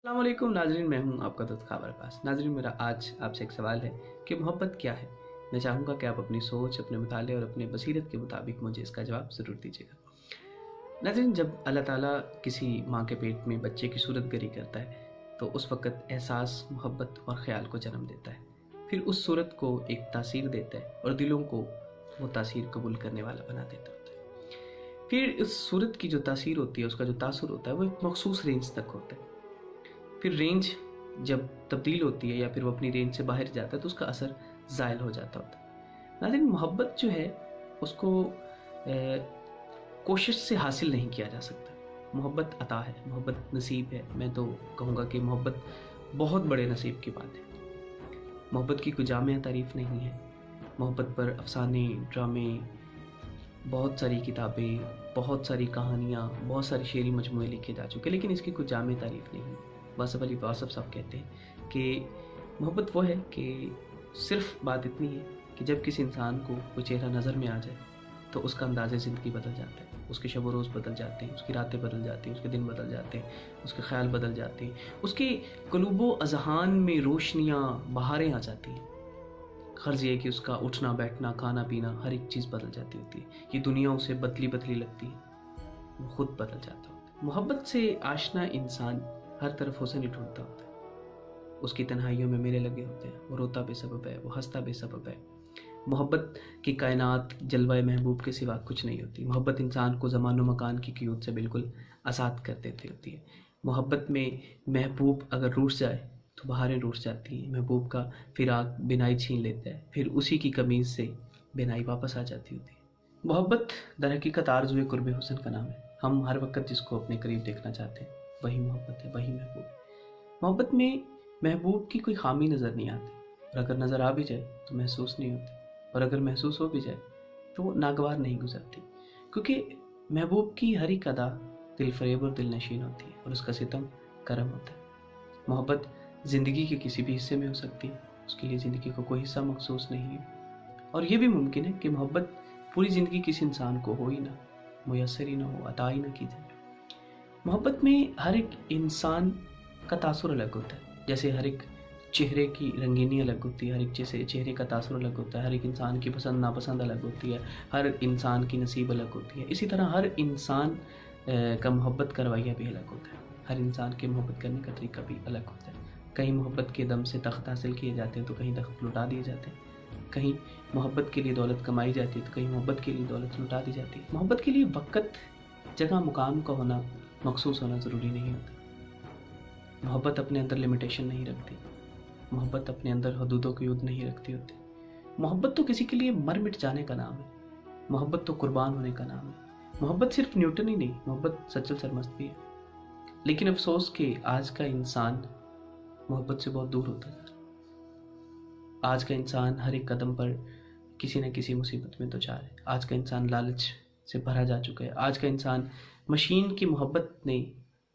अस्सलाम वालेकुम नाज़रीन, मैं हूं आपका दोस्त ख़ाबर पास। नाज़रीन, मेरा आज आपसे एक सवाल है कि मोहब्बत क्या है। मैं चाहूँगा कि आप अपनी सोच, अपने मुताले और अपने बसीरत के मुताबिक मुझे इसका जवाब ज़रूर दीजिएगा। नाज़रीन, जब अल्लाह ताला किसी माँ के पेट में बच्चे की सूरत गरी करता है तो उस वक़्त एहसास, मोहब्बत और ख़्याल को जन्म देता है। फिर उस सूरत को एक तासीर देता है और दिलों को वो तासीर कबूल करने वाला बना देता होता है। फिर उस सूरत की जो तासीर होती है, उसका जो तासुर होता है, वो एक मखसूस रेंज तक होता है। फिर रेंज जब तब्दील होती है या फिर वो अपनी रेंज से बाहर जाता है तो उसका असर ज़ायल हो जाता होता है। नाज़रीन, मोहब्बत जो है उसको कोशिश से हासिल नहीं किया जा सकता। मोहब्बत अता है, मोहब्बत नसीब है। मैं तो कहूँगा कि मोहब्बत बहुत बड़े नसीब की बात है। मोहब्बत की कोई जामिया तारीफ़ नहीं है। मोहब्बत पर अफ़साने, ड्रामे, बहुत सारी किताबें, बहुत सारी कहानियाँ, बहुत सारे शेरी मजमूए लिखे जा चुके हैं, लेकिन इसकी कोई जामिया तारीफ़ नहीं है। वासफ़ अली वासफ़ साहब कहते हैं कि मोहब्बत वो है कि सिर्फ़ बात इतनी है कि जब किसी इंसान को कोई चेहरा नज़र में आ जाए तो उसका अंदाज़े ज़िंदगी बदल जाता है। उसके शब व रोज़ बदल जाते हैं, उसकी रातें बदल जाती हैं, उसके दिन बदल जाते हैं, उसके ख़्याल बदल जाते हैं, उसके क़ुलूब व अज़हान में रोशनियाँ, बहारें आ जाती हैं। ग़र्ज़ ये है कि उसका उठना बैठना, खाना पीना, हर एक चीज़ बदल जाती होती है। ये दुनिया उसे बदली बदली लगती है, वो ख़ुद बदल जाता होता है। मोहब्बत से आशना इंसान हर तरफ हुस्न ही ढूंढता होता है। उसकी तन्हाइयों में मेले लगे होते हैं। वो रोता बेसबब है, वो हंसता बेसबब है। मोहब्बत की कायनात जलवाए महबूब के सिवा कुछ नहीं होती। मोहब्बत इंसान को ज़मान व मकान की क़यूद से बिल्कुल आज़ाद कर देती होती है। मोहब्बत में महबूब अगर रूठ जाए तो बहारें रूठ जाती हैं। महबूब का फ़िराक बिनाई छीन लेता है, फिर उसी की कमीज़ से बिनाई वापस आ जाती होती है। मोहब्बत दरहकीकत आरज़ुए क़ुर्ब हुस्न का नाम है। हम हर वक्त जिसको अपने करीब देखना चाहते हैं वही मोहब्बत है, वही महबूब। मोहब्बत में महबूब की कोई खामी नज़र नहीं आती, और अगर नज़र आ भी जाए तो महसूस नहीं होती, और अगर महसूस हो भी जाए तो वो नागवार नहीं गुजरती, क्योंकि महबूब की हर एक अदा दिल फरेब और दिल नशीन होती है, और उसका सितम करम होता है। मोहब्बत ज़िंदगी के किसी भी हिस्से में हो सकती है, उसके लिए ज़िंदगी का कोई हिस्सा मखसूस नहीं है। और ये भी मुमकिन है कि मोहब्बत पूरी ज़िंदगी किसी इंसान को हो ही ना, मुयस्सर ही ना हो, अता ही ना की जाए। मोहब्बत में हर एक इंसान का तासुर अलग होता है। जैसे हर एक चेहरे की रंगीनी अलग होती है, हर एक जैसे चेहरे का तासुर अलग होता है, हर एक इंसान की पसंद नापसंद अलग होती है, हर इंसान की नसीब अलग होती है। इसी तरह हर इंसान का मोहब्बत का रवैया भी अलग होता है। हर इंसान के मोहब्बत करने का तरीका भी अलग होता है। कहीं मोहब्बत के दम से तख्त हासिल किए जाते हैं तो कहीं तख्त लुटा दिए जाते हैं। कहीं मोहब्बत के लिए दौलत कमाई जाती है तो कहीं मोहब्बत के लिए दौलत लुटा दी जाती है। मोहब्बत के लिए वक़्त, जगह, मुकाम का होना, मखसूस होना ज़रूरी नहीं होता। मोहब्बत अपने अंदर लिमिटेशन नहीं रखती। मोहब्बत अपने अंदर हदूदों की हद नहीं रखती होती। मोहब्बत तो किसी के लिए मर मिट जाने का नाम है। मोहब्बत तो कुर्बान होने का नाम है। मोहब्बत सिर्फ न्यूटन ही नहीं, मोहब्बत सच्चल सरमस्त भी है। लेकिन अफसोस कि आज का इंसान मोहब्बत से बहुत दूर होता जा रहा है। आज का इंसान हर एक कदम पर किसी न किसी मुसीबत में दोचार है। आज का इंसान लालच से भरा जा चुका है। आज का इंसान, मशीन की मोहब्बत ने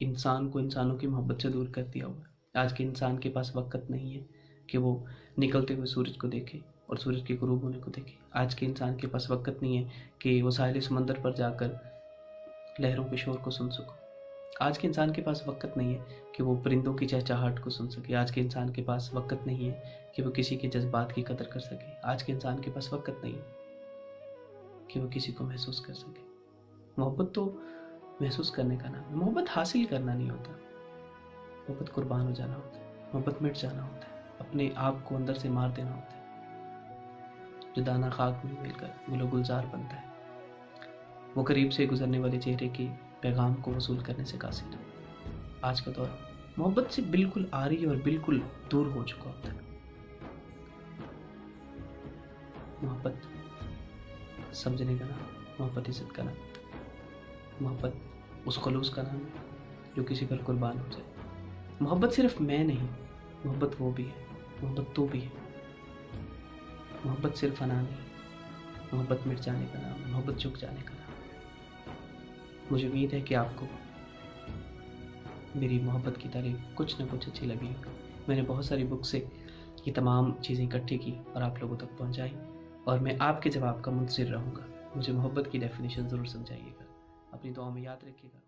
इंसान को इंसानों की मोहब्बत से दूर कर दिया हुआ है। आज के इंसान के पास वक़्त नहीं है कि वो निकलते हुए सूरज को देखे और सूरज के ग़ुरूब होने को देखे। आज के इंसान के पास वक़्त नहीं है कि वो साहिल समंदर पर जाकर लहरों के शोर को सुन सको। आज के इंसान के पास वक़्त नहीं है कि वो परिंदों की चहचहाहट को सुन सके। आज के इंसान के पास वक़्त नहीं है कि वो किसी के जज्बात की कदर कर सके। आज के इंसान के पास वक़्त नहीं है कि वो किसी को महसूस कर सके। मोहब्बत तो महसूस करने का नाम है। मोहब्बत हासिल करना नहीं होता। मोहब्बत कुर्बान हो जाना होता है। मोहब्बत मिट जाना होता है। अपने आप को अंदर से मार देना होता है। जो दाना खाक में मिलकर गुलो गुलजार बनता है, वो करीब से गुजरने वाले चेहरे के पैगाम को वसूल करने से कासिर है। आज का दौर मोहब्बत से बिल्कुल आरी और बिल्कुल दूर हो चुका होता है। मोहब्बत समझने का नाम, मोहब्बत इज़्ज़त का नाम, मोहब्बत उस खलूस का नाम है जो किसी पर कुर्बान हो जाए। मोहब्बत सिर्फ मैं नहीं, मोहब्बत वो भी है, मोहब्बत तू भी है। मोहब्बत सिर्फ फना नहीं, मोहब्बत मिट जाने का नाम है, मोहब्बत झुक जाने का नाम है। मुझे उम्मीद है कि आपको मेरी मोहब्बत की तारीफ़ कुछ न कुछ अच्छी लगी होगी। मैंने बहुत सारी बुक से ये तमाम चीज़ें इकट्ठी की और आप लोगों तक पहुँचाई, और मैं आपके जवाब का मुंतज़िर रहूँगा। मुझे मोहब्बत की डेफिनेशन ज़रूर समझाइएगा। अपनी दुआ में याद रखिएगा।